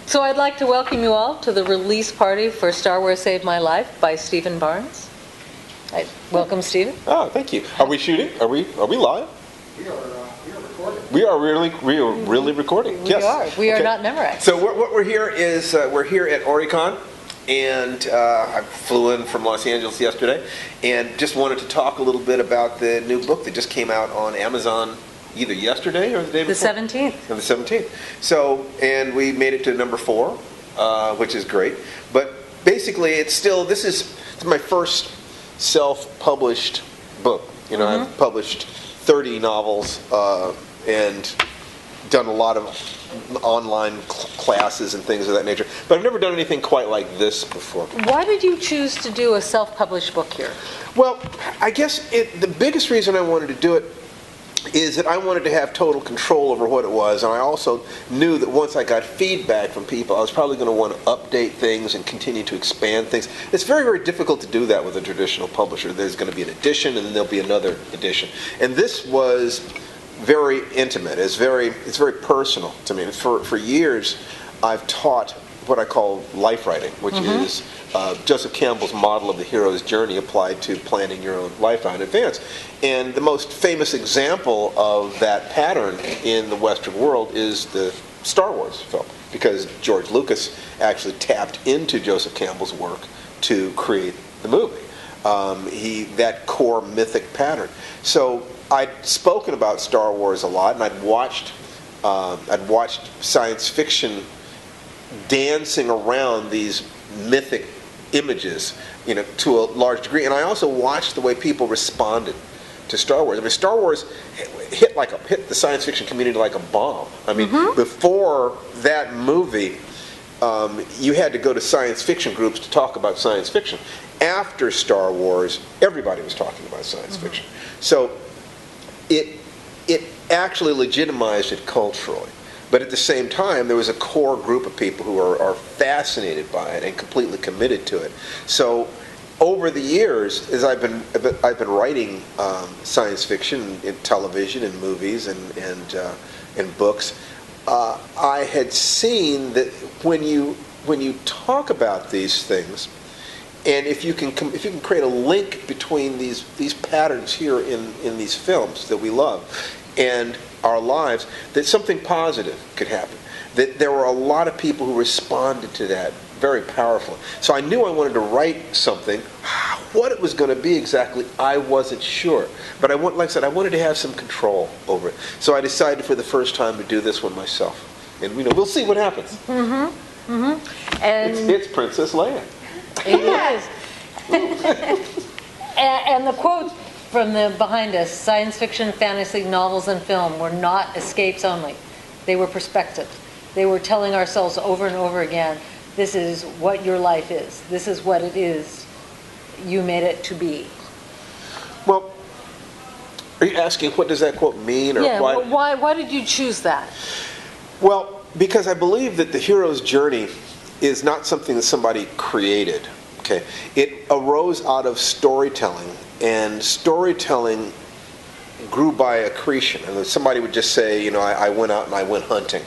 So I'd like to welcome you all to the release party for Star Wars Saved My Life by Stephen Barnes. Welcome, Stephen. Oh, thank you. Are we shooting? Are we live? We are recording. We are really recording. We yes. are. We are not Memorex. So what we're here is we're here at Orycon, and I flew in from Los Angeles yesterday, and just wanted to talk a little bit about the new book that just came out on Amazon either yesterday or the day before. The 17th. On the 17th. So, and we made it to number 4, which is great. But basically, this is my first self-published book. You know, I've published 30 novels and done a lot of online classes and things of that nature. But I've never done anything quite like this before. Why did you choose to do a self-published book here? Well, I guess the biggest reason I wanted to do it is that I wanted to have total control over what it was, and I also knew that once I got feedback from people, I was probably going to want to update things and continue to expand things. It's very, very difficult to do that with a traditional publisher. There's going to be an edition, and then there'll be another edition. And this was very intimate. It's very personal to me. For years, I've taught what I call life writing, which is Joseph Campbell's model of the hero's journey applied to planning your own life out in advance. And the most famous example of that pattern in the Western world is the Star Wars film, because George Lucas actually tapped into Joseph Campbell's work to create the movie. That core mythic pattern. So I'd spoken about Star Wars a lot, and I'd watched science fiction dancing around these mythic images, to a large degree. And I also watched the way people responded to Star Wars. I mean, Star Wars hit the science fiction community like a bomb. I mean, before that movie, you had to go to science fiction groups to talk about science fiction. After Star Wars, everybody was talking about science fiction. So it actually legitimized it culturally. But at the same time, there was a core group of people who are fascinated by it and completely committed to it. So over the years, as I've been writing science fiction in television and movies and books, I had seen that when you talk about these things, and if you can create a link between these patterns here in these films that we love and our lives, that something positive could happen. That there were a lot of people who responded to that very powerfully. So I knew I wanted to write something. What it was going to be exactly, I wasn't sure. But like I said, I wanted to have some control over it. So I decided for the first time to do this one myself. And we'll see what happens. And it's Princess Leia. It is. And the quote from behind us, science fiction, fantasy, novels, and film were not escapes only. They were perspectives. They were telling ourselves over and over again, this is what your life is. This is what it is. You made it to be. Well, are you asking what does that quote mean? Or yeah, why did you choose that? Well, because I believe that the hero's journey is not something that somebody created. Okay, it arose out of storytelling, and storytelling grew by accretion. And somebody would just say, I went out and I went hunting,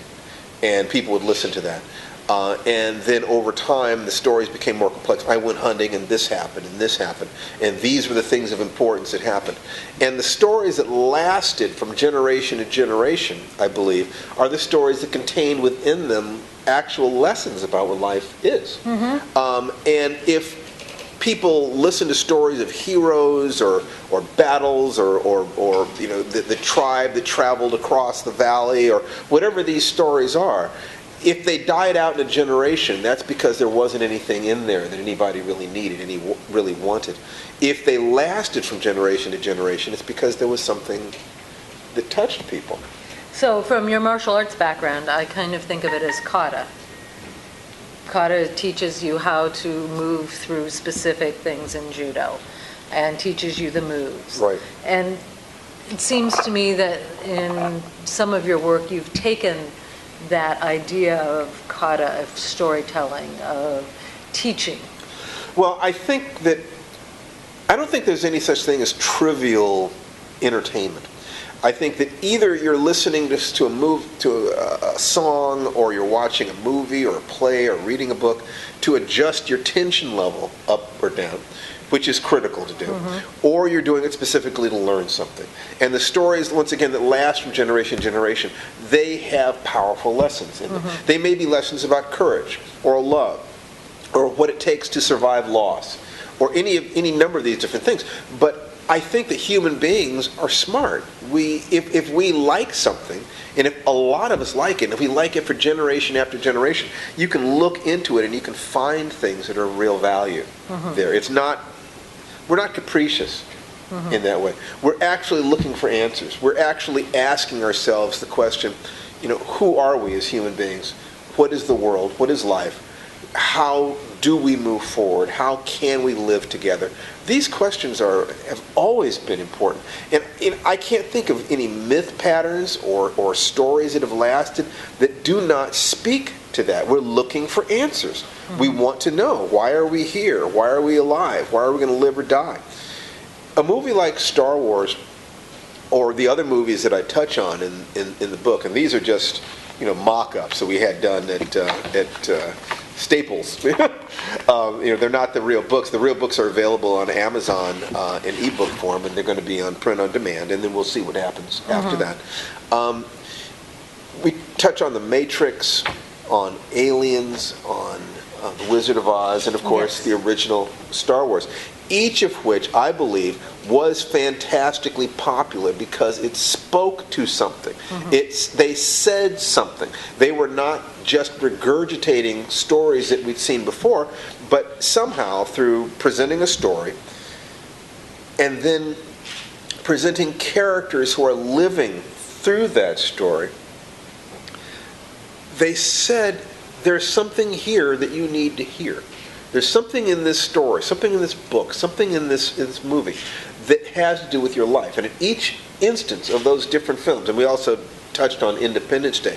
and people would listen to that. And then over time, the stories became more complex. I went hunting, and this happened, and these were the things of importance that happened. And the stories that lasted from generation to generation, I believe, are the stories that contain within them actual lessons about what life is. And if people listen to stories of heroes or battles or the tribe that traveled across the valley or whatever these stories are, if they died out in a generation, that's because there wasn't anything in there that anybody really needed, really wanted. If they lasted from generation to generation, it's because there was something that touched people. So from your martial arts background, I kind of think of it as kata. Kata teaches you how to move through specific things in judo and teaches you the moves. Right. And it seems to me that in some of your work you've taken that idea of kata, of storytelling, of teaching. Well, I don't think there's any such thing as trivial entertainment. I think that either you're listening to a song, or you're watching a movie or a play or reading a book to adjust your tension level up or down, which is critical to do, or you're doing it specifically to learn something. And the stories, once again, that last from generation to generation, they have powerful lessons in them. They may be lessons about courage or love or what it takes to survive loss or any number of these different things. But I think that human beings are smart. If we like something, and if a lot of us like it, and if we like it for generation after generation, you can look into it and you can find things that are of real value there. We're not capricious in that way. We're actually looking for answers. We're actually asking ourselves the question, who are we as human beings? What is the world? What is life? How do we move forward? How can we live together? These questions have always been important. And I can't think of any myth patterns or stories that have lasted that do not speak to that. We're looking for answers. We want to know, why are we here? Why are we alive? Why are we going to live or die? A movie like Star Wars, or the other movies that I touch on in the book, and these are just mock-ups that we had done at Staples. They're not the real books. The real books are available on Amazon in ebook form, and they're going to be on print on demand, and then we'll see what happens after that. We touch on The Matrix, on Aliens, on The Wizard of Oz, and of course the original Star Wars. Each of which, I believe, was fantastically popular because it spoke to something. They said something. They were not just regurgitating stories that we'd seen before, but somehow through presenting a story and then presenting characters who are living through that story, they said, there's something here that you need to hear. There's something in this story, something in this book, something in this movie that has to do with your life. And in each instance of those different films, and we also touched on Independence Day,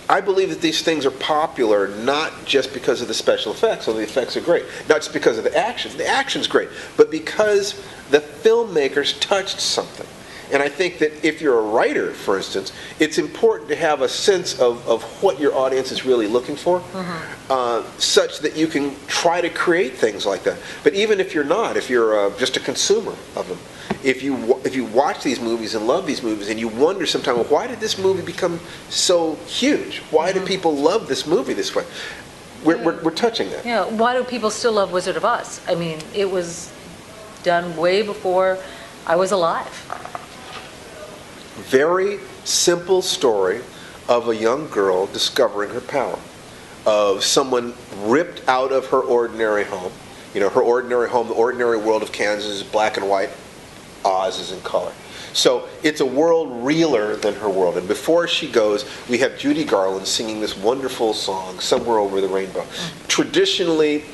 I believe that these things are popular not just because of the special effects, although the effects are great, not just because of the action. The action's great, but because the filmmakers touched something. And I think that if you're a writer, for instance, it's important to have a sense of what your audience is really looking for, such that you can try to create things like that. But even if you're not, if you're just a consumer of them, if you watch these movies and love these movies and you wonder sometimes, well, why did this movie become so huge? Why do people love this movie this way? We're touching that. Yeah, why do people still love Wizard of Oz? I mean, it was done way before I was alive. Very simple story of a young girl discovering her power, of someone ripped out of her ordinary home. Her ordinary home, the ordinary world of Kansas is black and white. Oz is in color. So it's a world realer than her world. And before she goes, we have Judy Garland singing this wonderful song, Somewhere Over the Rainbow. Traditionally,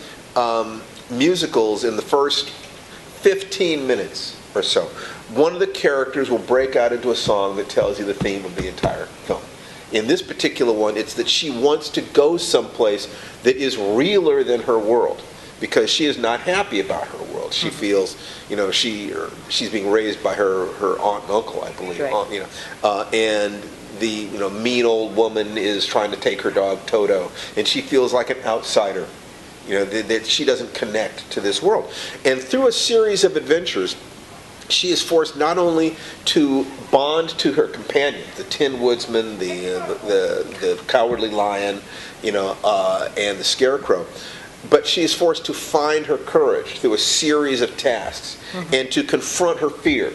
musicals in the first 15 minutes or so, one of the characters will break out into a song that tells you the theme of the entire film. In this particular one, it's that she wants to go someplace that is realer than her world, because she is not happy about her world. She feels, she's being raised by her aunt and uncle, I believe. Right. And the mean old woman is trying to take her dog Toto, and she feels like an outsider. That she doesn't connect to this world. And through a series of adventures, she is forced not only to bond to her companions, the Tin Woodsman, the Cowardly Lion, and the Scarecrow, but she is forced to find her courage through a series of tasks and to confront her fear.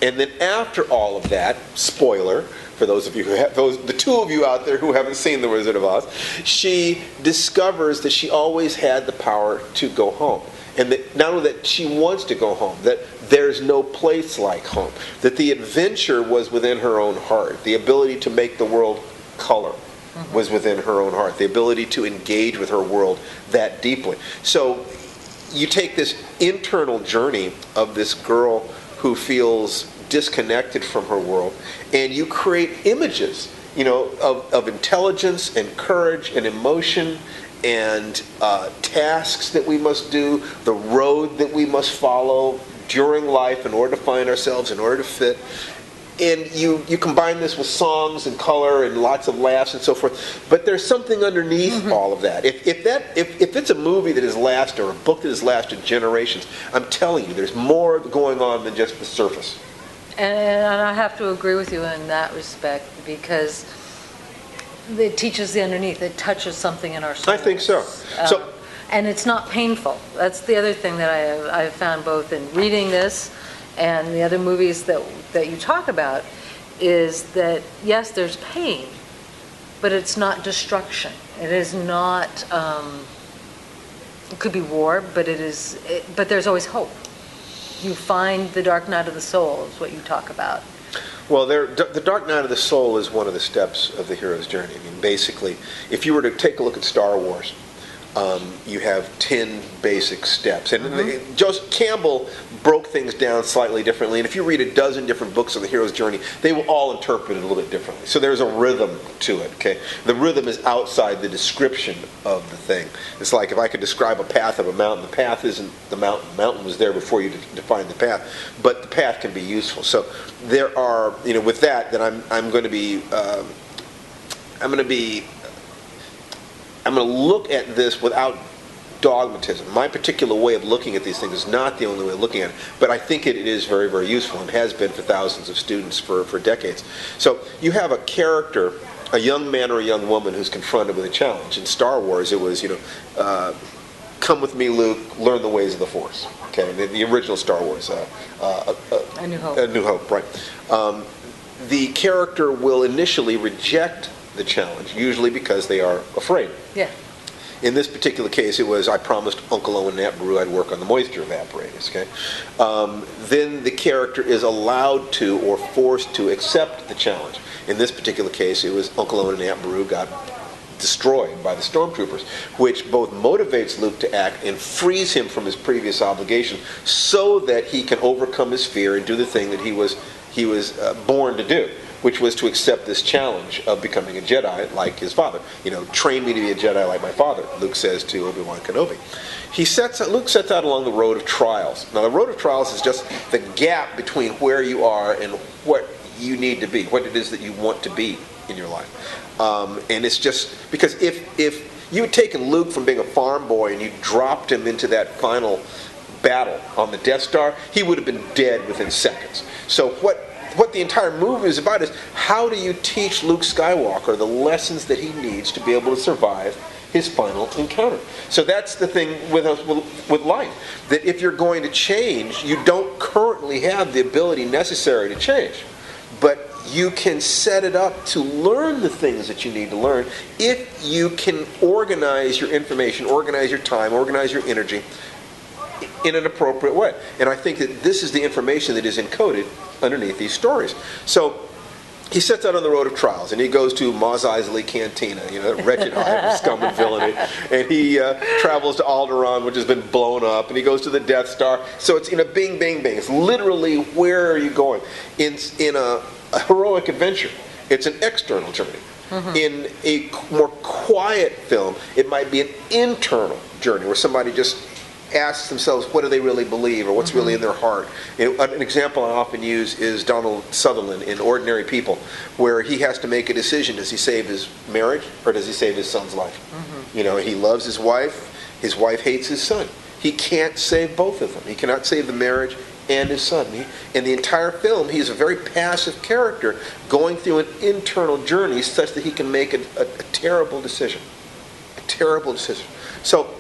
And then after all of that, spoiler for those of you the two of you out there who haven't seen The Wizard of Oz, she discovers that she always had the power to go home. And that not only that she wants to go home, that there's no place like home. That the adventure was within her own heart. The ability to make the world color was within her own heart. The ability to engage with her world that deeply. So you take this internal journey of this girl who feels disconnected from her world, and you create images, of intelligence and courage and emotion and tasks that we must do, the road that we must follow during life in order to find ourselves, in order to fit. and you combine this with songs and color and lots of laughs and so forth. But there's something underneath all of that. If it's a movie that has lasted or a book that has lasted generations, I'm telling you, there's more going on than just the surface. And I have to agree with you in that respect, because it teaches the underneath. It touches something in our soul. I think so. And it's not painful. That's the other thing that I have found both in reading this and the other movies that you talk about, is that, yes, there's pain, but it's not destruction. It is not, it could be war, but but there's always hope. You find the dark night of the soul is what you talk about. Well, the dark night of the soul is one of the steps of the hero's journey. I mean, basically, if you were to take a look at Star Wars, you have 10 basic steps. And Joseph Campbell broke things down slightly differently. And if you read a dozen different books on the hero's journey, they will all interpret it a little bit differently. So there's a rhythm to it, okay? The rhythm is outside the description of the thing. It's like if I could describe a path of a mountain, the path isn't the mountain. The mountain was there before you defined the path. But the path can be useful. So there are, with that, I'm going to look at this without dogmatism. My particular way of looking at these things is not the only way of looking at it, but I think it is very, very useful and has been for thousands of students for decades. So you have a character, a young man or a young woman who's confronted with a challenge. In Star Wars, it was, come with me, Luke, learn the ways of the Force. Okay, the original Star Wars. A New Hope. A New Hope, right. The character will initially reject the challenge, usually because they are afraid. Yeah. In this particular case, it was, I promised Uncle Owen and Aunt Beru I'd work on the moisture evaporators. Okay, then the character is allowed to or forced to accept the challenge. In this particular case, it was Uncle Owen and Aunt Beru got destroyed by the stormtroopers, which both motivates Luke to act and frees him from his previous obligation, so that he can overcome his fear and do the thing that he was born to do, which was to accept this challenge of becoming a Jedi like his father. Train me to be a Jedi like my father, Luke says to Obi-Wan Kenobi. Luke sets out along the road of trials. Now, the road of trials is just the gap between where you are and what you need to be, what it is that you want to be in your life. And it's just because if you had taken Luke from being a farm boy and you dropped him into that final battle on the Death Star, he would have been dead within seconds. So what the entire movie is about is, how do you teach Luke Skywalker the lessons that he needs to be able to survive his final encounter? So that's the thing with life, that if you're going to change, you don't currently have the ability necessary to change, but you can set it up to learn the things that you need to learn if you can organize your information, organize your time, organize your energy in an appropriate way. And I think that this is the information that is encoded underneath these stories. So he sets out on the road of trials, and he goes to Mos Eisley Cantina, that wretched hive of scum and villainy, and he travels to Alderaan, which has been blown up, and he goes to the Death Star. So it's bing, bing, bing. It's literally, where are you going? In a heroic adventure, it's an external journey. In a more quiet film, it might be an internal journey, where somebody just asks themselves, what do they really believe, or what's really in their heart. An example I often use is Donald Sutherland in Ordinary People, where he has to make a decision. Does he save his marriage, or does he save his son's life? He loves his wife hates his son. He can't save both of them. He cannot save the marriage and his son. In the entire film, he is a very passive character going through an internal journey such that he can make a terrible decision. A terrible decision. So,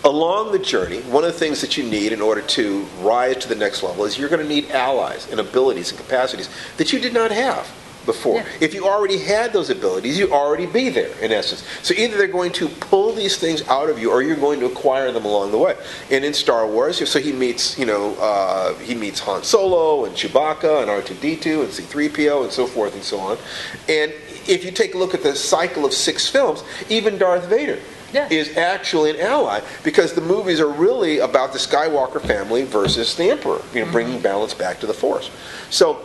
along the journey, one of the things that you need in order to rise to the next level is you're going to need allies and abilities and capacities that you did not have before. Yeah. If you already had those abilities, you'd already be there, in essence. So either they're going to pull these things out of you, or you're going to acquire them along the way. And in Star Wars, so he meets Han Solo and Chewbacca and R2-D2 and C-3PO and so forth and so on. And if you take a look at the cycle of 6 films, even Darth Vader is actually an ally, because the movies are really about the Skywalker family versus the Emperor, bringing balance back to the Force. So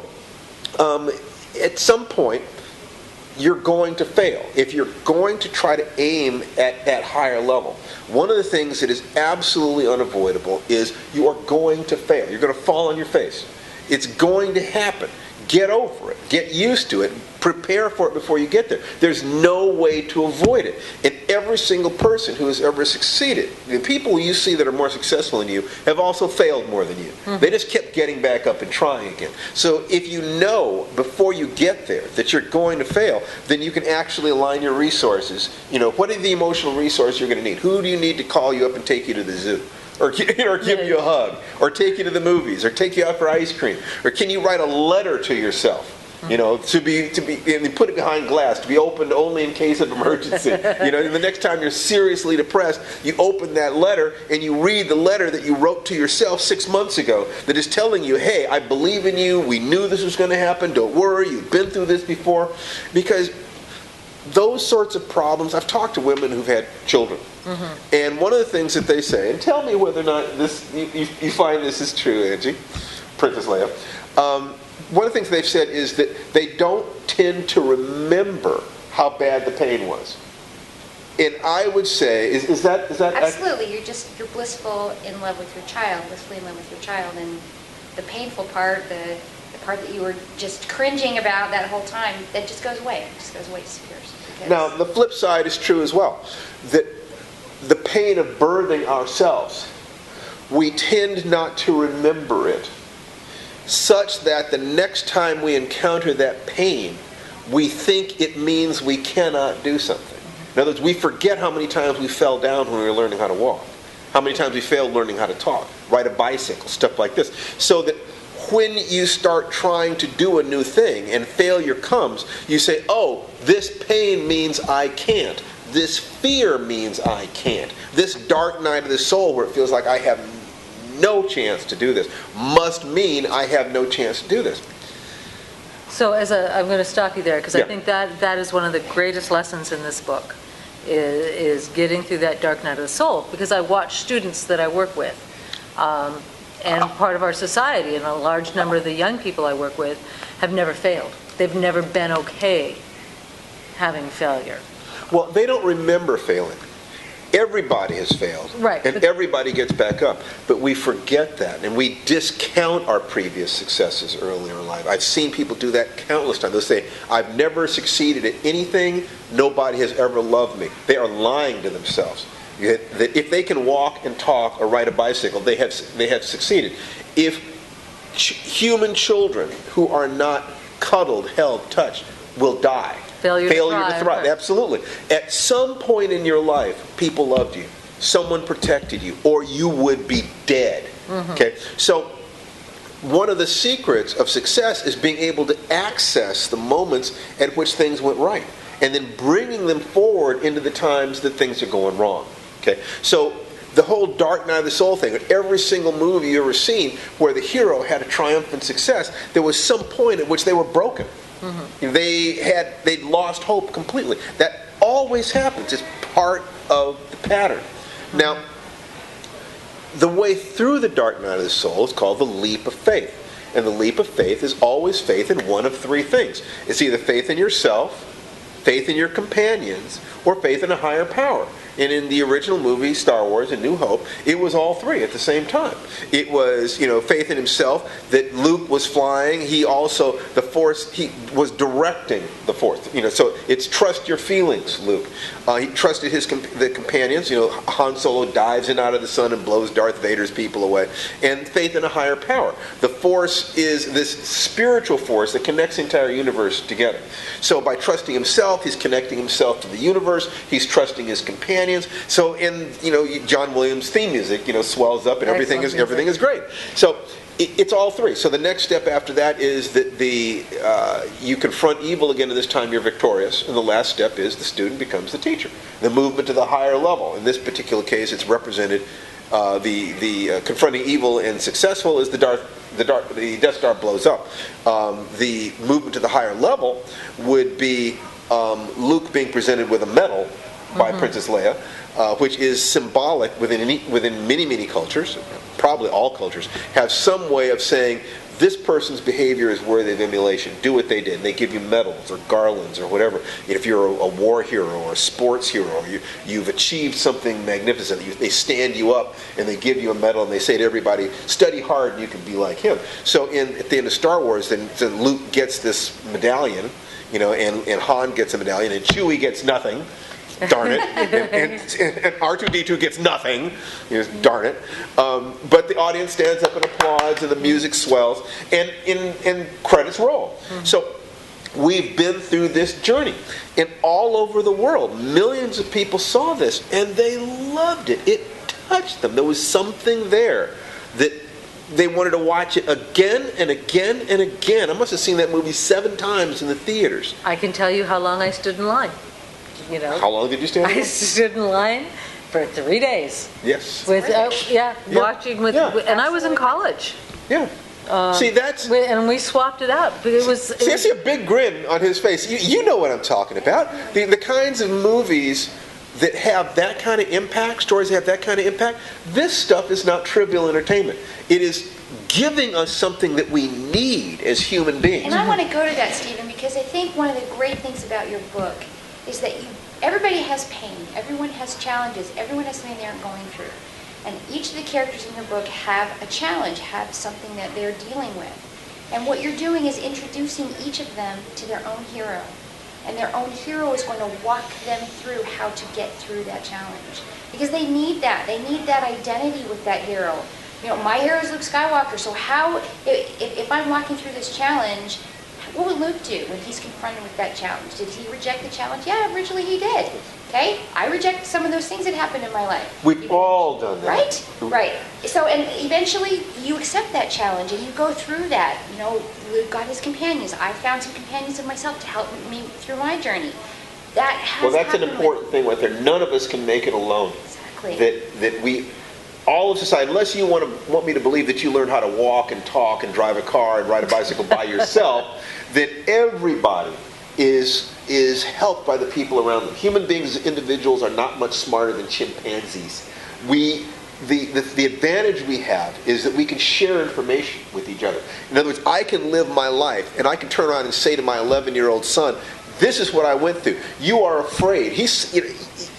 at some point, you're going to fail. If you're going to try to aim at that higher level, one of the things that is absolutely unavoidable is you are going to fail. You're going to fall on your face. It's going to happen. Get over it. Get used to it. Prepare for it before you get there. There's no way to avoid it. And every single person who has ever succeeded, the people you see that are more successful than you, have also failed more than you. They just kept getting back up and trying again. So if you know before you get there that you're going to fail, then you can actually align your resources. What are the emotional resources you're going to need? Who do you need to call you up and take you to the zoo? Or give you a hug, or take you to the movies, or take you out for ice cream, or can you write a letter to yourself? To be and put it behind glass, to be opened only in case of emergency. The next time you're seriously depressed, you open that letter and you read the letter that you wrote to yourself 6 months ago that is telling you, hey, I believe in you, we knew this was going to happen, don't worry, you've been through this before. Because those sorts of problems, I've talked to women who've had children. And one of the things that they say, and tell me whether or not you find this is true, Angie, Princess Leia. One of the things they've said is that they don't tend to remember how bad the pain was. And I would say, is that Absolutely. You're blissful in love with your child, blissfully in love with your child, and the painful part, the part that you were just cringing about that whole time, that just goes away. It just goes away, disappears. Now, the flip side is true as well. That the pain of birthing ourselves, we tend not to remember it, such that the next time we encounter that pain, we think it means we cannot do something. In other words, we forget how many times we fell down when we were learning how to walk, how many times we failed learning how to talk, ride a bicycle, stuff like this. So that when you start trying to do a new thing and failure comes, you say, oh, this pain means I can't. This fear means I can't. This dark night of the soul where it feels like I have no chance to do this must mean I have no chance to do this. So I'm going to stop you there, because I think that is one of the greatest lessons in this book, is getting through that dark night of the soul. Because I watch students that I work with, and part of our society, and a large number of the young people I work with, have never failed. They've never been okay having failure. Well, they don't remember failing. Everybody has failed. Right. And everybody gets back up. But we forget that, and we discount our previous successes earlier in life. I've seen people do that countless times. They'll say, I've never succeeded at anything. Nobody has ever loved me. They are lying to themselves. That if they can walk and talk or ride a bicycle, they have succeeded. If human children who are not cuddled, held, touched, will die. Failure to thrive. Right. Absolutely. At some point in your life, people loved you. Someone protected you, or you would be dead. Okay? So one of the secrets of success is being able to access the moments at which things went right, and then bringing them forward into the times that things are going wrong. Okay? So the whole dark night of the soul thing, every single movie you've ever seen where the hero had a triumphant success, there was some point at which they were broken. They'd lost hope completely. That always happens. It's part of the pattern. Now, the way through the dark night of the soul is called the leap of faith. And the leap of faith is always faith in one of three things. It's either faith in yourself, faith in your companions, or faith in a higher power. And in the original movie, Star Wars, A New Hope, it was all three at the same time. It was, faith in himself, that Luke was flying. He also, the Force, he was directing the Force. So it's trust your feelings, Luke. He trusted the companions. Han Solo dives in out of the sun and blows Darth Vader's people away. And faith in a higher power. The Force is this spiritual force that connects the entire universe together. So by trusting himself, he's connecting himself to the universe. He's trusting his companions. So in John Williams' theme music, swells up and everything is great. So it's all three. So the next step after that is that you confront evil again, and this time you're victorious. And the last step is the student becomes the teacher. The movement to the higher level. In this particular case, it's represented the confronting evil and successful is the Death Star blows up. The movement to the higher level would be Luke being presented with a medal by Princess Leia, which is symbolic within many cultures, probably all cultures, have some way of saying this person's behavior is worthy of emulation. Do what they did. And they give you medals or garlands or whatever. If you're a war hero or a sports hero, or you've achieved something magnificent, they stand you up and they give you a medal and they say to everybody, study hard and you can be like him. So at the end of Star Wars, then Luke gets this medallion, and Han gets a medallion and Chewie gets nothing. Darn it. And R2-D2 gets nothing. Darn it. But the audience stands up and applauds, and the music swells, and credits roll. So we've been through this journey. And all over the world, millions of people saw this, and they loved it. It touched them. There was something there that they wanted to watch it again and again and again. I must have seen that movie 7 times in the theaters. I can tell you how long I stood in line. How long did you stand? I stood in line for 3 days. Yes. With watching with, and I was in college. Yeah. See, that's... And we swapped it out. But it was... See, I see a big grin on his face. You know what I'm talking about. The kinds of movies that have that kind of impact, stories that have that kind of impact, this stuff is not trivial entertainment. It is giving us something that we need as human beings. And I want to go to that, Stephen, because I think one of the great things about your book is that everybody has pain, everyone has challenges, everyone has something they're going through. And each of the characters in your book have a challenge, have something that they're dealing with. And what you're doing is introducing each of them to their own hero. And their own hero is going to walk them through how to get through that challenge. Because they need that. They need that identity with that hero. My hero is Luke Skywalker, so how, if I'm walking through this challenge, what would Luke do when he's confronted with that challenge? Did he reject the challenge? Yeah, originally he did. Okay? I reject some of those things that happened in my life. We've all done that. Right? Right. So, and eventually you accept that challenge and you go through that. Luke got his companions. I found some companions of myself to help me through my journey. That has that's an happened important thing right there. None of us can make it alone. Exactly. That we... All of society, unless you want me to believe that you learn how to walk and talk and drive a car and ride a bicycle by yourself, that everybody is helped by the people around them. Human beings as individuals are not much smarter than chimpanzees. The advantage we have is that we can share information with each other. In other words, I can live my life and I can turn around and say to my 11-year-old son, this is what I went through. You are afraid.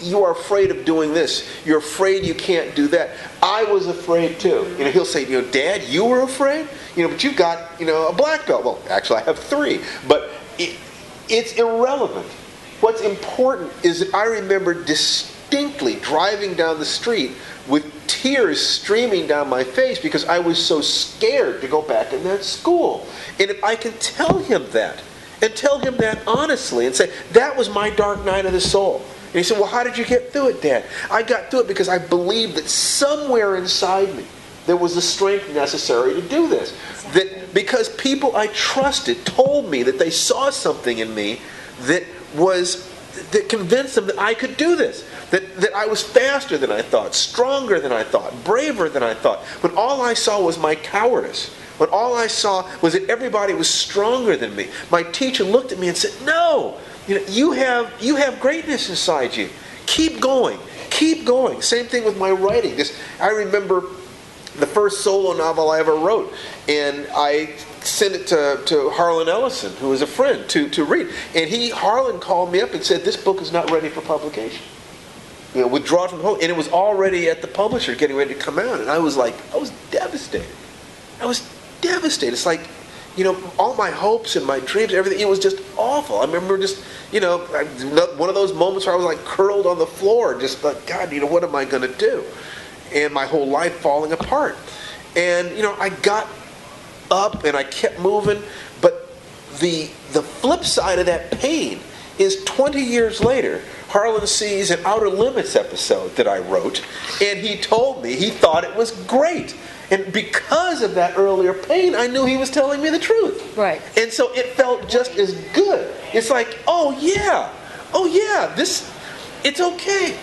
You are afraid of doing this. You're afraid you can't do that. I was afraid too. He'll say, Dad, you were afraid? But you've got, a black belt. Well, actually I have 3. But it's irrelevant. What's important is that I remember distinctly driving down the street with tears streaming down my face because I was so scared to go back in that school. And if I can tell him that, and tell him that honestly, and say, that was my dark night of the soul. And he said, well, how did you get through it, Dad? I got through it because I believed that somewhere inside me there was the strength necessary to do this. Exactly. That because people I trusted told me that they saw something in me that convinced them that I could do this. That I was faster than I thought, stronger than I thought, braver than I thought. When all I saw was my cowardice. When all I saw was that everybody was stronger than me. My teacher looked at me and said, no, you have greatness inside you. Keep going. Keep going. Same thing with my writing. I remember the first solo novel I ever wrote, and I sent it to Harlan Ellison, who was a friend, to read. And Harlan called me up and said, this book is not ready for publication. Withdraw it from home. And it was already at the publisher getting ready to come out. And I was devastated. I was devastated. It's like, all my hopes and my dreams, everything, it was just awful. I remember just, one of those moments where I was like curled on the floor, just like, God, what am I going to do? And my whole life falling apart. And, I got up and I kept moving, but the flip side of that pain is 20 years later, Harlan sees an Outer Limits episode that I wrote, and he told me he thought it was great. And because of that earlier pain, I knew he was telling me the truth. Right. And so it felt just as good. It's like, oh yeah, it's okay.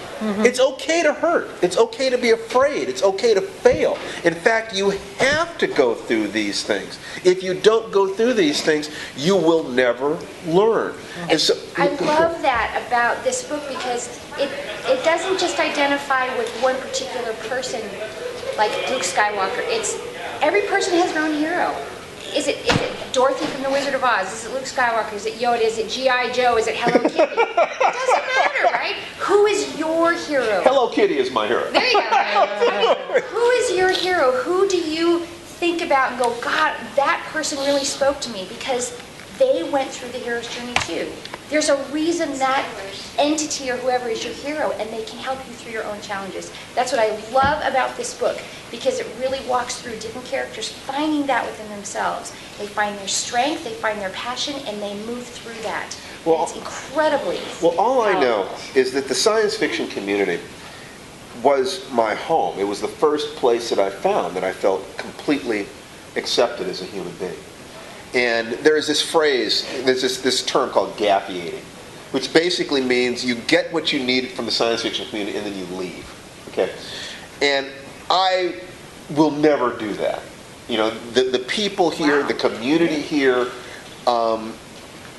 It's okay to hurt. It's okay to be afraid. It's okay to fail. In fact, you have to go through these things. If you don't go through these things, you will never learn. And so, I love that about this book because it doesn't just identify with one particular person like Luke Skywalker. It's every person has their own hero. Is it Dorothy from The Wizard of Oz? Is it Luke Skywalker? Is it Yoda? Is it G.I. Joe? Is it Hello Kitty? It doesn't matter, right? Who is your hero? Hello Kitty is my hero. There you go. Who is your hero? Who do you think about and go, God, that person really spoke to me because they went through the hero's journey too. There's a reason that entity or whoever is your hero, and they can help you through your own challenges. That's what I love about this book, because it really walks through different characters finding that within themselves. They find their strength, they find their passion, and they move through that. Well, and it's incredibly all I know powerful. is that the science fiction community was my home. It was the first place that I found that I felt completely accepted as a human being. And there's this phrase, there's this term called gaffeating, which basically means you get what you need from the science fiction community and then you leave. Okay? And I will never do that. You know, the people here, the community here,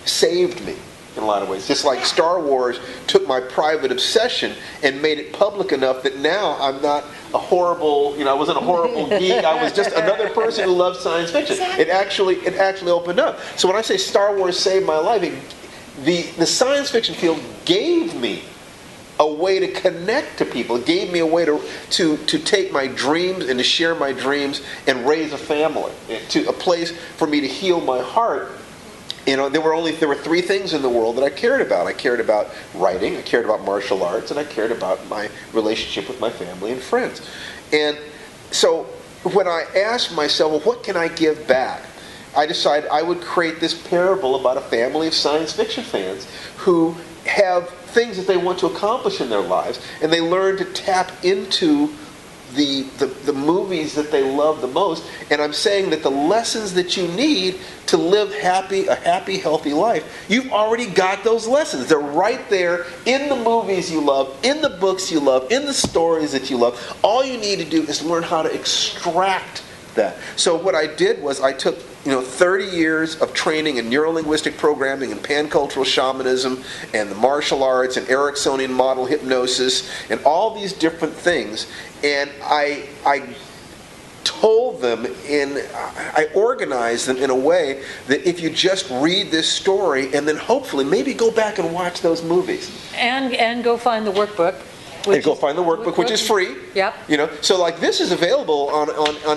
saved me in a lot of ways. Just like Star Wars took my private obsession and made it public enough that now I'm not a horrible, I wasn't a horrible geek. I was just another person who loved science fiction. Exactly. It actually opened up. So when I say Star Wars saved my life, the science fiction field gave me a way to connect to people. It gave me a way to take my dreams and to share my dreams and raise a family, to a place for me to heal my heart. There were three things in the world that I cared about. I cared about writing, I cared about martial arts, and I cared about my relationship with my family and friends. And so when I asked myself, well, what can I give back? I decided I would create this parable about a family of science fiction fans who have things that they want to accomplish in their lives, and they learn to tap into the movies that they love the most. And I'm saying that the lessons that you need to live a happy, healthy life, you've already got those lessons. They're right there in the movies you love, in the books you love, in the stories that you love. All you need to do is learn how to extract that. So what I did was I took 30 years of training in neuro-linguistic programming and pan-cultural shamanism and the martial arts and Ericksonian model hypnosis and all these different things, and I told them I organized them in a way that if you just read this story and then hopefully maybe go back and watch those movies. And go find the workbook. And go find the workbook, which is free. Yep. So like this is available on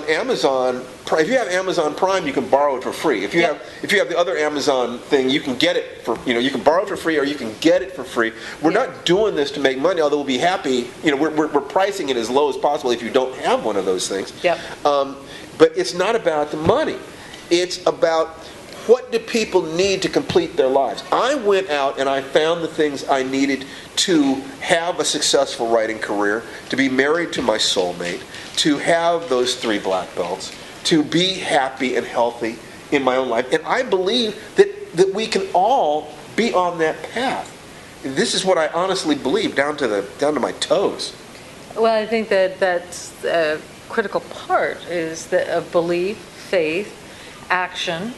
Amazon. If you have Amazon Prime, you can borrow it for free. If you have the other Amazon thing, you can get it for you can borrow it for free or you can get it for free. We're not doing this to make money, although we'll be happy. We're pricing it as low as possible if you don't have one of those things. Yep. But it's not about the money. It's about what do people need to complete their lives. I went out and I found the things I needed to have a successful writing career, to be married to my soulmate, to have those 3 black belts, to be happy and healthy in my own life. And I believe that we can all be on that path. This is what I honestly believe, down to my toes. Well, I think that's a critical part is of belief, faith, action,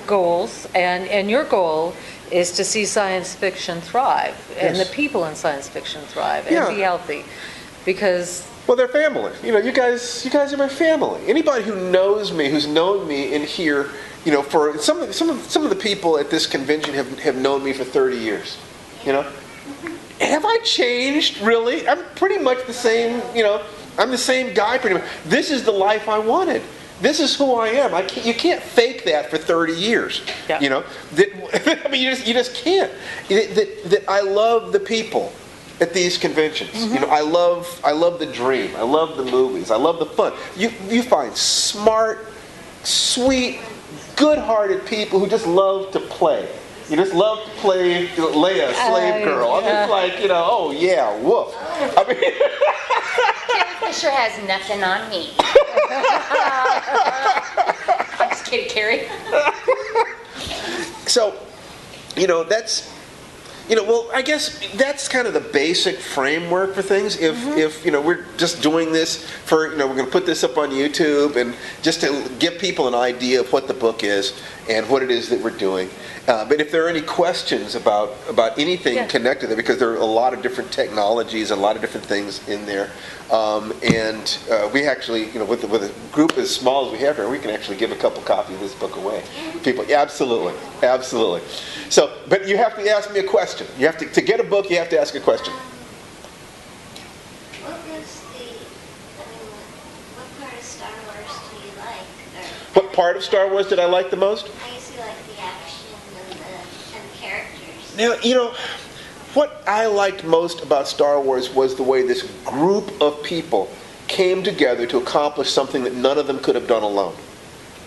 goals, and your goal is to see science fiction thrive and the people in science fiction thrive and be healthy, because they're family. You guys are my family. Anybody who knows me, who's known me in here, for some of the people at this convention have known me for 30 years. Have I changed really? I'm pretty much the same. I'm the same guy pretty much. This is the life I wanted. This is who I am. You can't fake that for 30 years. Yeah. You just can't. That I love the people at these conventions. Mm-hmm. I love the dream. I love the movies. I love the fun. You find smart, sweet, good-hearted people who just love to play. You just love to play Leia, slave girl. I'm just like, oh yeah, woof. I mean, Carrie Fisher has nothing on me. I'm just kidding, Carrie. So, Well, I guess that's kind of the basic framework for things. If we're just doing this for, we're going to put this up on YouTube and just to give people an idea of what the book is and what it is that we're doing. But if there are any questions about anything connected to it, because there are a lot of different technologies and a lot of different things in there, and we actually, with a group as small as we have here, we can actually give a couple copies of this book away. People, absolutely. So, but you have to ask me a question. You have to get a book. You have to ask a question. What part of Star Wars do you like? What part of Star Wars did I like the most? I guess you like the action and the characters. Now, what I liked most about Star Wars was the way this group of people came together to accomplish something that none of them could have done alone.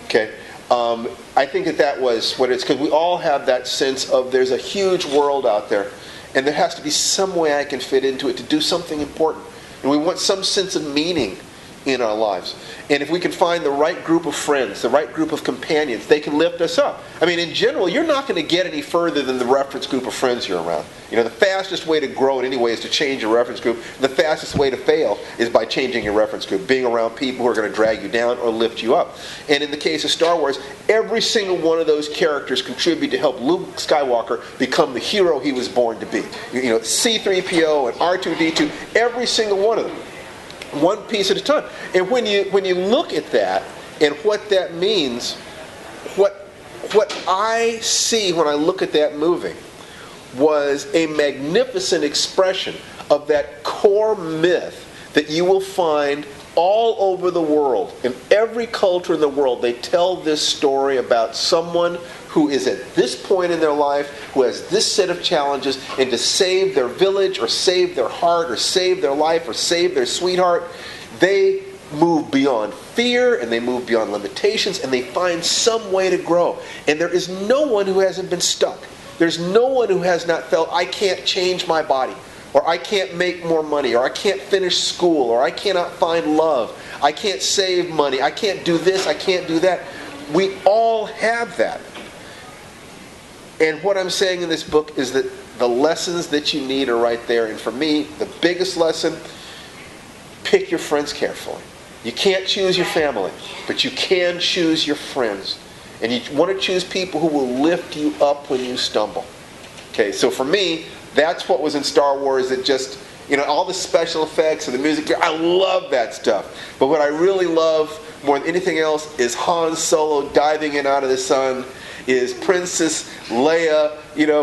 Okay? I think that was what it's, because we all have that sense of there's a huge world out there, and there has to be some way I can fit into it to do something important. And we want some sense of meaning in our lives. And if we can find the right group of friends, the right group of companions, they can lift us up. I mean, in general, you're not going to get any further than the reference group of friends you're around. The fastest way to grow in any way is to change your reference group. The fastest way to fail is by changing your reference group, being around people who are going to drag you down or lift you up. And in the case of Star Wars, every single one of those characters contribute to help Luke Skywalker become the hero he was born to be. C-3PO and R2-D2, every single one of them. One piece at a time. And when you look at that and what that means, what I see when I look at that movie was a magnificent expression of that core myth that you will find all over the world. In every culture in the world, they tell this story about someone who is at this point in their life, who has this set of challenges, and to save their village or save their heart or save their life or save their sweetheart, they move beyond fear and they move beyond limitations and they find some way to grow. And there is no one who hasn't been stuck. There's no one who has not felt, I can't change my body, or I can't make more money, or I can't finish school, or I cannot find love, I can't save money, I can't do this, I can't do that. We all have that. And what I'm saying in this book is that the lessons that you need are right there. And for me, the biggest lesson, pick your friends carefully. You can't choose your family, but you can choose your friends. And you want to choose people who will lift you up when you stumble. Okay, so for me, that's what was in Star Wars. That just, all the special effects and the music, I love that stuff. But what I really love more than anything else is Han Solo diving in out of the sun, is Princess Leia,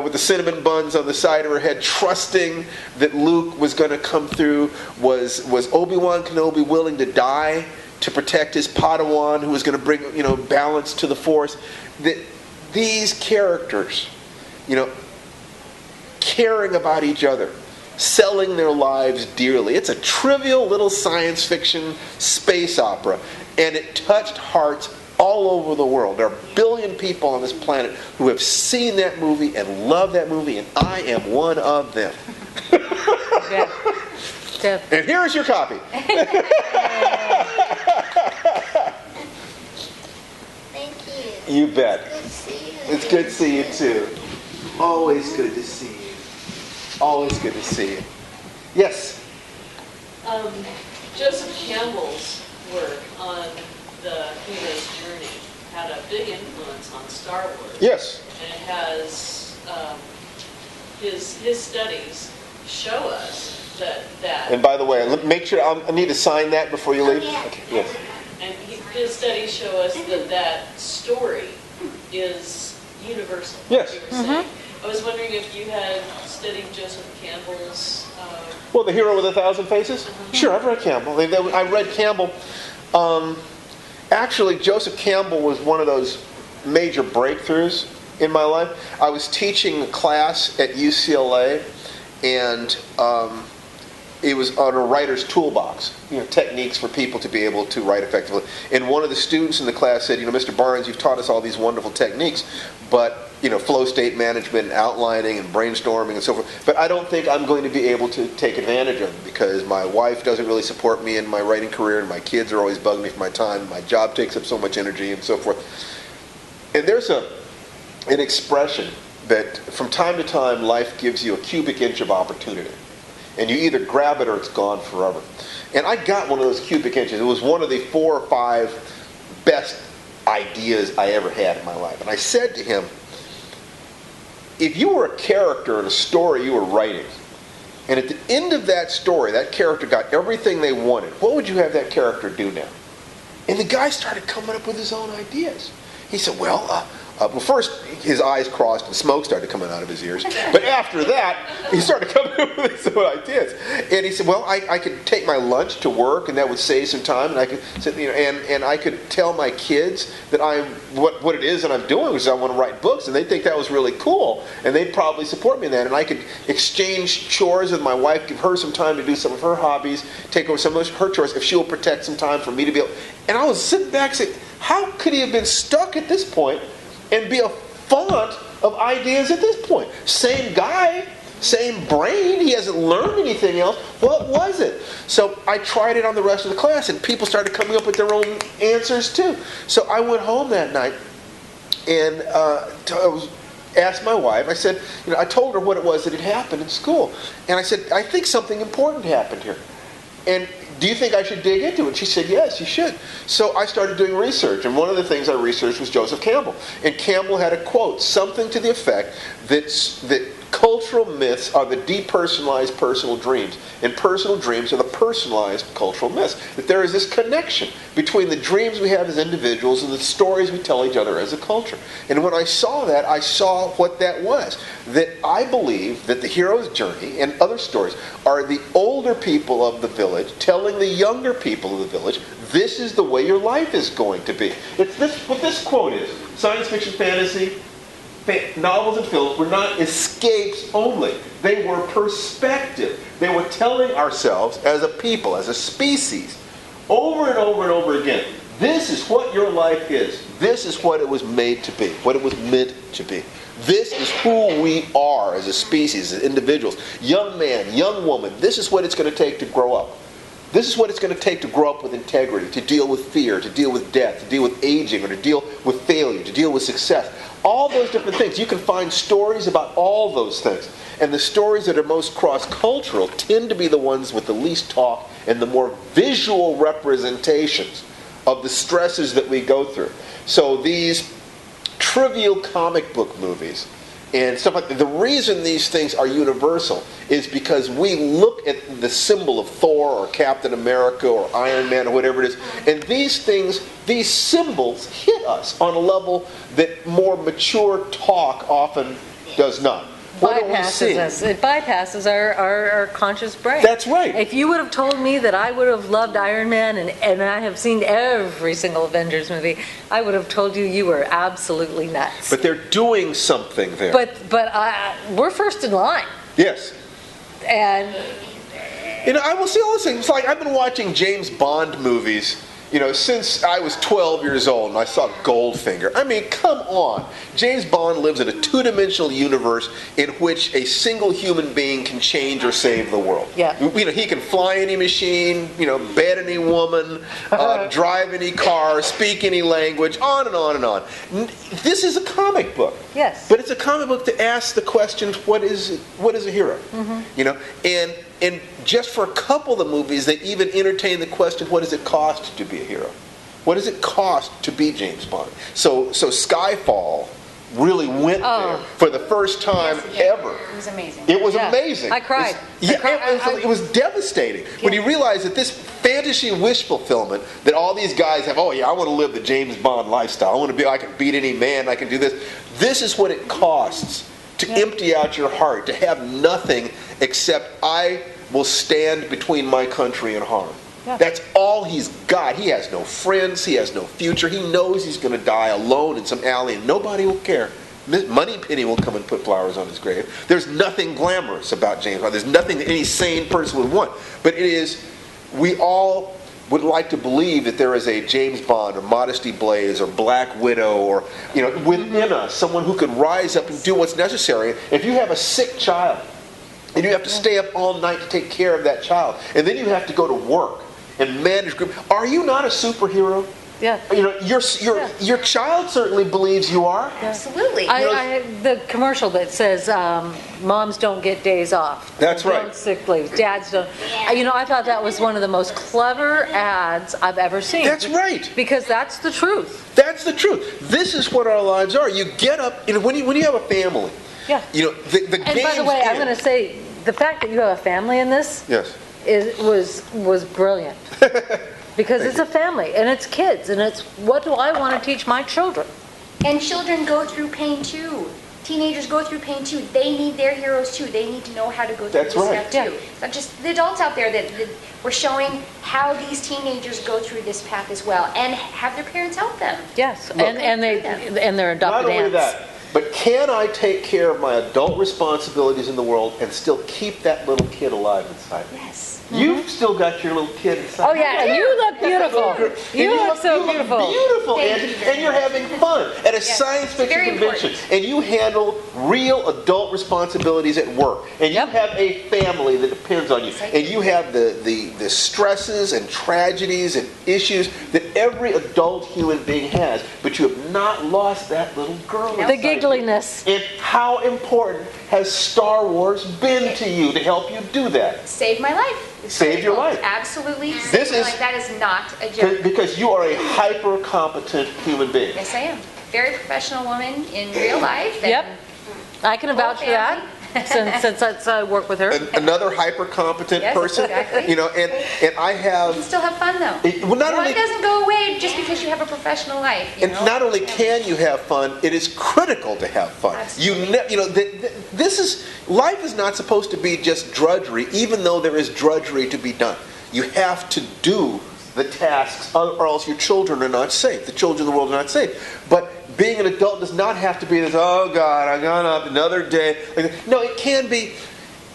with the cinnamon buns on the side of her head, trusting that Luke was going to come through. Was Obi-Wan Kenobi willing to die to protect his Padawan, who was going to bring, balance to the Force? That these characters, caring about each other, selling their lives dearly. It's a trivial little science fiction space opera, and it touched hearts all over the world. There are 1 billion people on this planet who have seen that movie and love that movie, and I am one of them. Yeah. And here's your copy. Thank you. You bet. Good to see you. It's good to see you too. Always good to see you. Always good to see you. Yes? Joseph Campbell's work on the hero's journey had a big influence on Star Wars. Yes. And it has, his studies show us that And by the way, make sure, I need to sign that before you leave. Yeah. Okay. Yes. and his studies show us that story is universal. Yes. You were saying. I was wondering if you had studied Joseph Campbell's. Well, The Hero with a Thousand Faces? Sure, I've read Campbell. I read Campbell. Actually, Joseph Campbell was one of those major breakthroughs in my life. I was teaching a class at UCLA, and it was on a writer's toolbox, techniques for people to be able to write effectively. And one of the students in the class said, Mr. Barnes, you've taught us all these wonderful techniques, but flow state management and outlining and brainstorming and so forth, but I don't think I'm going to be able to take advantage of them because my wife doesn't really support me in my writing career, and my kids are always bugging me for my time, and my job takes up so much energy and so forth. And there's an expression that from time to time life gives you a cubic inch of opportunity. And you either grab it or it's gone forever. And I got one of those cubic inches. It was one of the 4 or 5 best ideas I ever had in my life. And I said to him, if you were a character in a story you were writing, and at the end of that story, that character got everything they wanted, what would you have that character do now? And the guy started coming up with his own ideas. He said, well, first his eyes crossed and smoke started coming out of his ears. But after that, he started coming up with his own ideas. And he said, well, I could take my lunch to work, and that would save some time. And I could, and I could tell my kids that what it is that I'm doing, which is I want to write books, and they think that was really cool, and they'd probably support me in that. And I could exchange chores with my wife, give her some time to do some of her hobbies, take over some of her chores if she'll protect some time for me to be able. And I was sitting back saying, how could he have been stuck at this point and be a font of ideas at this point? Same guy, same brain, he hasn't learned anything else. What was it? So I tried it on the rest of the class, and people started coming up with their own answers too. So I went home that night and asked my wife, I said, I told her what it was that had happened in school. And I said, I think something important happened here. And do you think I should dig into it? She said, yes, you should. So I started doing research, and one of the things I researched was Joseph Campbell. And Campbell had a quote, something to the effect that cultural myths are the depersonalized personal dreams, and personal dreams are the personalized cultural myths. That there is this connection between the dreams we have as individuals and the stories we tell each other as a culture. And when I saw that, I saw what that was. That I believe that the hero's journey and other stories are the older people of the village telling the younger people of the village, this is the way your life is going to be. It's this what this quote is. Science fiction, fantasy, novels and films were not escapes only. They were perspective. They were telling ourselves as a people, as a species, over and over and over again, this is what your life is. This is what it was made to be, what it was meant to be. This is who we are as a species, as individuals. Young man, young woman, this is what it's going to take to grow up. This is what it's going to take to grow up with integrity, to deal with fear, to deal with death, to deal with aging, or to deal with failure, to deal with success. All those different things. You can find stories about all those things. And the stories that are most cross-cultural tend to be the ones with the least talk and the more visual representations of the stresses that we go through. So these trivial comic book movies and stuff like that, the reason these things are universal is because we look at the symbol of Thor or Captain America or Iron Man or whatever it is, and these things, these symbols hit us on a level that more mature talk often does not. What do we see? Us. It bypasses our conscious brain. That's right. If you would have told me that I would have loved Iron Man and I have seen every single Avengers movie, I would have told you were absolutely nuts. But they're doing something there. But we're first in line. Yes. And I will say all those things. It's like I've been watching James Bond movies, since I was 12 years old and I saw Goldfinger. I mean, come on. James Bond lives in a two-dimensional universe in which a single human being can change or save the world. Yeah. He can fly any machine, bed any woman, drive any car, speak any language, on and on and on. This is a comic book. Yes. But it's a comic book to ask the question, what is a hero? Mm-hmm. And just for a couple of the movies, they even entertain the question, what does it cost to be a hero? What does it cost to be James Bond? So Skyfall really went there for the first time ever. It was amazing. It was amazing. I cried. It was devastating when you realize that this fantasy wish fulfillment that all these guys have, I want to live the James Bond lifestyle. I can beat any man, I can do this. This is what it costs to empty out your heart, to have nothing except I will stand between my country and harm. Yeah. That's all he's got. He has no friends. He has no future. He knows he's going to die alone in some alley and nobody will care. Moneypenny will come and put flowers on his grave. There's nothing glamorous about James Bond. There's nothing that any sane person would want. But it is, we all would like to believe that there is a James Bond or Modesty Blaze or Black Widow or, within us, someone who could rise up and do what's necessary. If you have a sick child and you have to stay up all night to take care of that child, and then you have to go to work and manage group, are you not a superhero? Yeah. You know, your child certainly believes you are. Absolutely. The commercial that says moms don't get days off. That's right. Don't sick leave. Dads don't. Yeah. You know, I thought that was one of the most clever ads I've ever seen. That's right. Because that's the truth. That's the truth. This is what our lives are. You get up, you know, when you have a family. Yeah. You know, the And by the way, I'm going to say the fact that you have a family in this Yes. was brilliant. Because it's a family and it's kids and it's what do I want to teach my children? And children go through pain too. Teenagers go through pain too. They need their heroes too. They need to know how to go through That's this right. stuff too. It's not just the adults out there that we're showing how these teenagers go through this path as well, and have their parents help them. Yes, Look. and they're Not adopted only aunts. that, but can I take care of my adult responsibilities in the world and still keep that little kid alive inside me? Yes. You've still got your little kid inside. Oh yeah, and you look beautiful. You look so beautiful. Beautiful, Thank Angie, you very and you're much. having fun at a science fiction very convention, important. and you handle real adult responsibilities at work, and you Yep. have a family that depends on you, Yes, I and do. you have the stresses and tragedies and issues that every adult human being has, but you have not lost that little girl. The inside you. giggliness. And how important has Star Wars been to you to help you do that? Saved my life. It's Saved your critical. life. Absolutely. This Saved my is- life. That is not a joke. Because you are a hyper competent human being. Yes, I am. Very professional woman in real life. and Yep. I can vouch for that since I work with her. Another hyper competent Yes, person, exactly. you know, and I You have, still have fun though. well, not Fun only doesn't go away just because you have a professional life. You and know? not only can you have fun, it is critical to have fun. Absolutely. You know, this is life is not supposed to be just drudgery, even though there is drudgery to be done. You have to do the tasks, or else your children are not safe. The children of the world are not safe. But being an adult does not have to be this, oh God, I got up another day. No, it can be,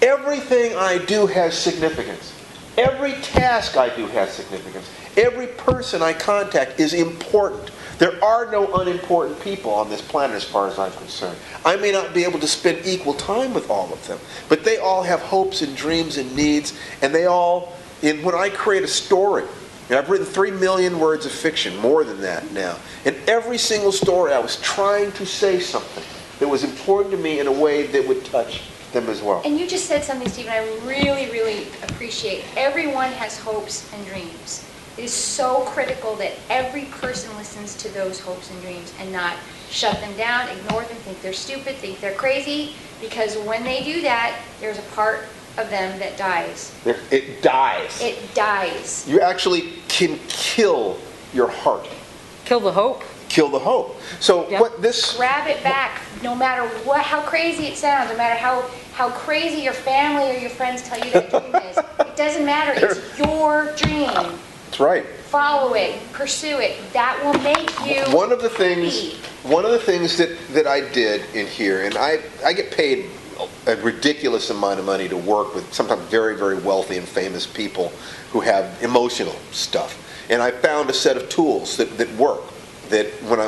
everything I do has significance. Every task I do has significance. Every person I contact is important. There are no unimportant people on this planet as far as I'm concerned. I may not be able to spend equal time with all of them, but they all have hopes and dreams and needs, and they all, when I create a story, and I've written 3 million words of fiction, more than that now. In every single story, I was trying to say something that was important to me in a way that would touch them as well. And you just said something, Stephen, I really, really appreciate. Everyone has hopes and dreams. It is so critical that every person listens to those hopes and dreams and not shut them down, ignore them, think they're stupid, think they're crazy, because when they do that, there's a part of them that dies. It dies. It dies. You actually can kill your heart. Kill the hope. Kill the hope. So Yep. what this... Grab it back, no matter how crazy it sounds, no matter how crazy your family or your friends tell you that dream is. It doesn't matter. It's your dream. That's right. Follow it, pursue it. That will make you One of the things that I did in here, and I get paid a ridiculous amount of money to work with sometimes very, very wealthy and famous people who have emotional stuff. And I found a set of tools that work that when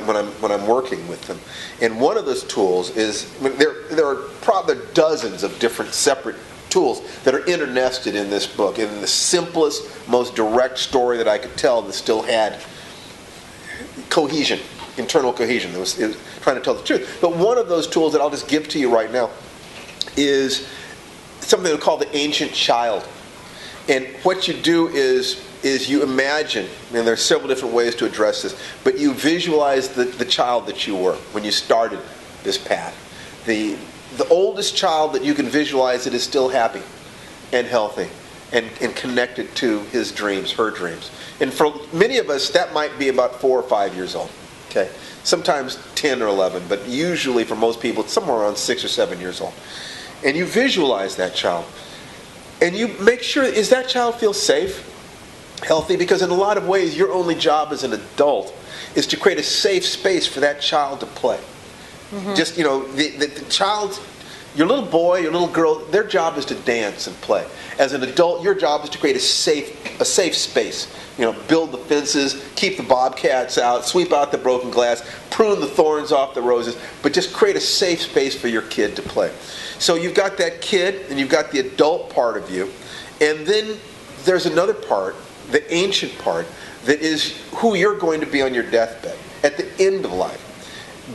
I'm working with them. And one of those tools is, there are probably dozens of different separate tools that are internested in this book, in the simplest, most direct story that I could tell that still had cohesion, internal cohesion. It was trying to tell the truth. But one of those tools that I'll just give to you right now is something we call the ancient child. And what you do is you imagine, and there are several different ways to address this, but you visualize the child that you were when you started this path. The oldest child that you can visualize that is still happy and healthy and connected to his dreams, her dreams. And for many of us, that might be about 4 or 5 years old. Okay, sometimes 10 or 11, but usually for most people, it's somewhere around 6 or 7 years old. And you visualize that child. And you make sure, is that child feel safe, healthy? Because in a lot of ways, your only job as an adult is to create a safe space for that child to play. Mm-hmm. Just, the child, your little boy, your little girl, their job is to dance and play. As an adult, your job is to create a safe space. Build the fences, keep the bobcats out, sweep out the broken glass, prune the thorns off the roses, but just create a safe space for your kid to play. So you've got that kid, and you've got the adult part of you, and then there's another part the ancient part, that is who you're going to be on your deathbed, at the end of life,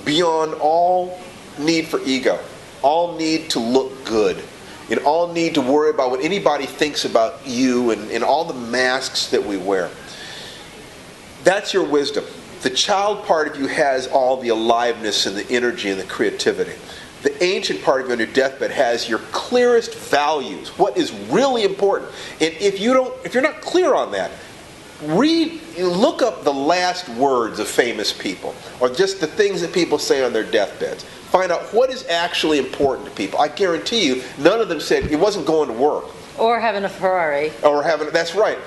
beyond all need for ego, all need to look good, and all need to worry about what anybody thinks about you, and all the masks that we wear. That's your wisdom. The child part of you has all the aliveness and the energy and the creativity. The ancient part of you on your deathbed has your clearest values, what is really important. And if you're not clear on that, look up the last words of famous people, or just the things that people say on their deathbeds. Find out what is actually important to people. I guarantee you, none of them said it wasn't going to work. Or having a Ferrari. That's right.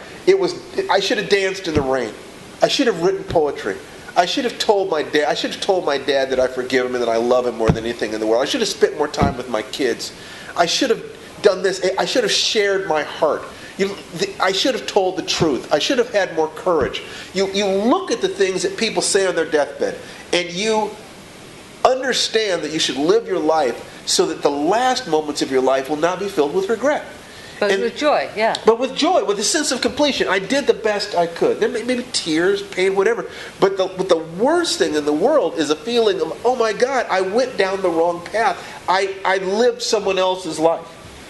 I should have danced in the rain. I should have written poetry. I should have told my dad that I forgive him and that I love him more than anything in the world. I should have spent more time with my kids. I should have done this. I should have shared my heart. I should have told the truth. I should have had more courage. You look at the things that people say on their deathbed, and you understand that you should live your life so that the last moments of your life will not be filled with regret. But with joy, yeah. But with joy, with a sense of completion. I did the best I could. There may be tears, pain, whatever. But the worst thing in the world is a feeling of, oh my God, I went down the wrong path. I lived someone else's life.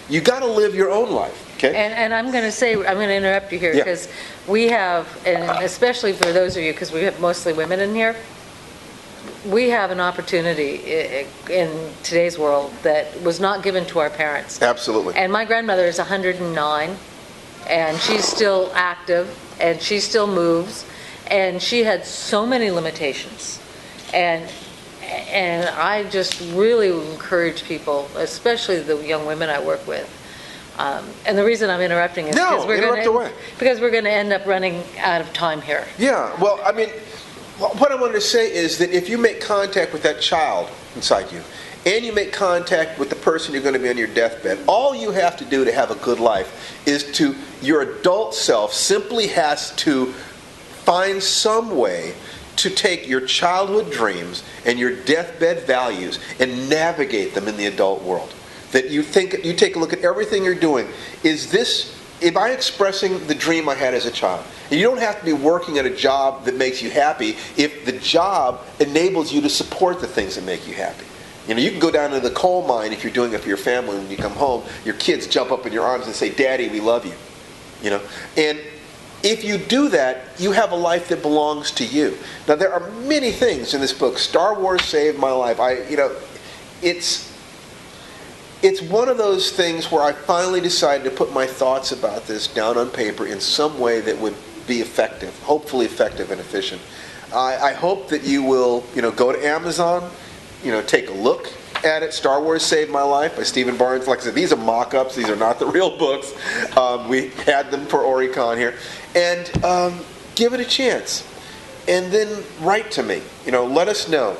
You got to live your own life. Okay? And I'm going to interrupt you here, because we have, and especially for those of you, because we have mostly women in here, we have an opportunity in today's world that was not given to our parents. Absolutely. And my grandmother is 109, and she's still active, and she still moves, and she had so many limitations. And I just really encourage people, especially the young women I work with. And the reason I'm interrupting is because we're going to end up running out of time here. Yeah, well, I mean, what I wanted to say is that if you make contact with that child inside you, and you make contact with the person you're going to be on your deathbed, all you have to do to have a good life is your adult self simply has to find some way to take your childhood dreams and your deathbed values and navigate them in the adult world. That you take a look at everything you're doing. Am I expressing the dream I had as a child? And you don't have to be working at a job that makes you happy if the job enables you to support the things that make you happy. You can go down to the coal mine if you're doing it for your family. When you come home, your kids jump up in your arms and say, "Daddy, we love you." And if you do that, you have a life that belongs to you. Now, there are many things in this book. Star Wars saved my life. It's one of those things where I finally decided to put my thoughts about this down on paper in some way that would be effective, hopefully effective and efficient. I hope that you will, go to Amazon, take a look at it. Star Wars Saved My Life by Stephen Barnes. Like I said, these are mock-ups. These are not the real books. We had them for Orycon here. And give it a chance. And then write to me. Let us know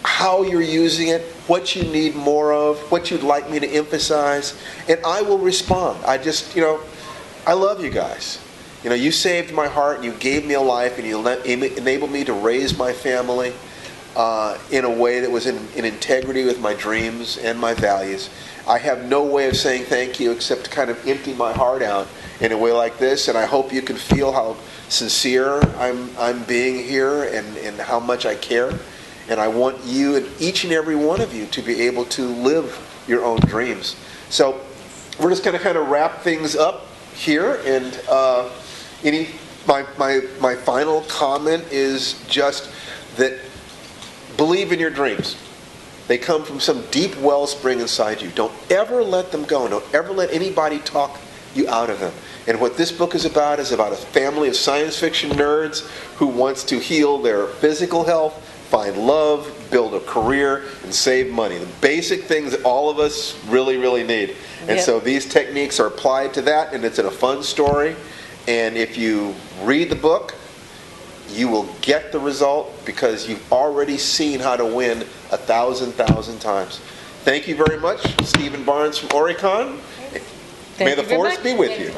how you're using it, what you need more of, what you'd like me to emphasize, and I will respond. I love you guys. You saved my heart, and you gave me a life, and you enabled me to raise my family in a way that was in integrity with my dreams and my values. I have no way of saying thank you except to kind of empty my heart out in a way like this, and I hope you can feel how sincere I'm being here and how much I care. And I want you and each and every one of you to be able to live your own dreams. So we're just going to kind of wrap things up here. And my final comment is just that believe in your dreams. They come from some deep wellspring inside you. Don't ever let them go. Don't ever let anybody talk you out of them. And what this book is about a family of science fiction nerds who wants to heal their physical health, find love, build a career, and save money. The basic things that all of us really, really need. And so these techniques are applied to that, and it's in a fun story. And if you read the book, you will get the result because you've already seen how to win 1,000 times. Thank you very much, Stephen Barnes from Orycon. May the force be with you.